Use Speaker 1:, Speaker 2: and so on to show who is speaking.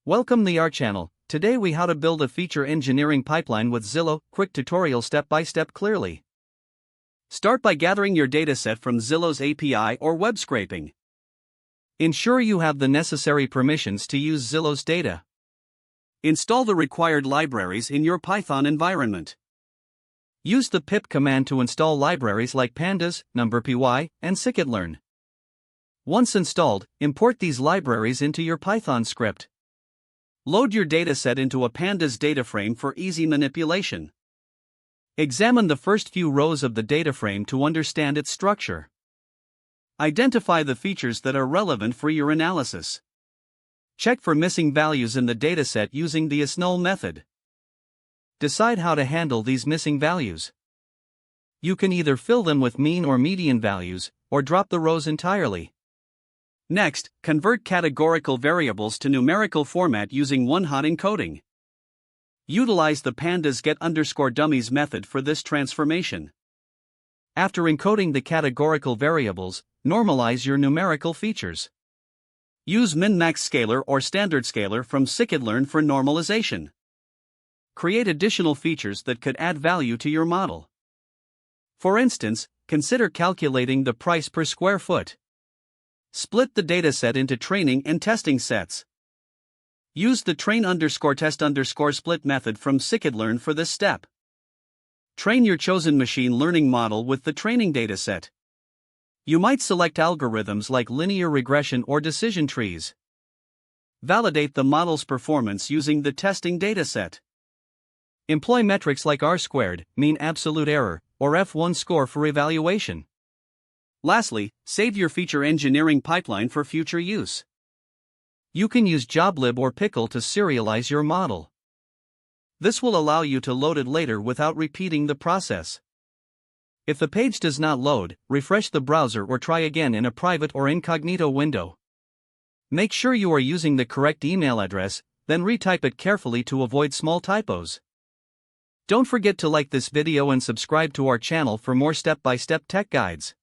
Speaker 1: Welcome to our channel. Today we how to build a feature engineering pipeline with Zillow. Quick tutorial step by step clearly. Start by gathering your dataset from Zillow's API or web scraping. Ensure you have the necessary permissions to use Zillow's data. Install the required libraries in your Python environment. Use the pip command to install libraries like pandas, numpy, and scikit-learn. Once installed, import these libraries into your Python script. Load your dataset into a pandas data frame for easy manipulation. Examine the first few rows of the data frame to understand its structure. Identify the features that are relevant for your analysis. Check for missing values in the dataset using the isNull method. Decide how to handle these missing values. You can either fill them with mean or median values, or drop the rows entirely. Next, convert categorical variables to numerical format using one-hot encoding. Utilize the pandas get_dummies method for this transformation. After encoding the categorical variables, normalize your numerical features. Use min-max scalar or standard scalar from scikit-learn for normalization. Create additional features that could add value to your model. For instance, consider calculating the price per square foot. Split the dataset into training and testing sets. Use the train_test_split method from scikit-learn for this step. Train your chosen machine learning model with the training dataset. You might select algorithms like linear regression or decision trees. Validate the model's performance using the testing dataset. Employ metrics like R-squared, mean absolute error, or F1 score for evaluation. Lastly, save your feature engineering pipeline for future use. You can use joblib or pickle to serialize your model. This will allow you to load it later without repeating the process. If the page does not load, refresh the browser or try again in a private or incognito window. Make sure you are using the correct email address, then retype it carefully to avoid small typos. Don't forget to like this video and subscribe to our channel for more step-by-step tech guides.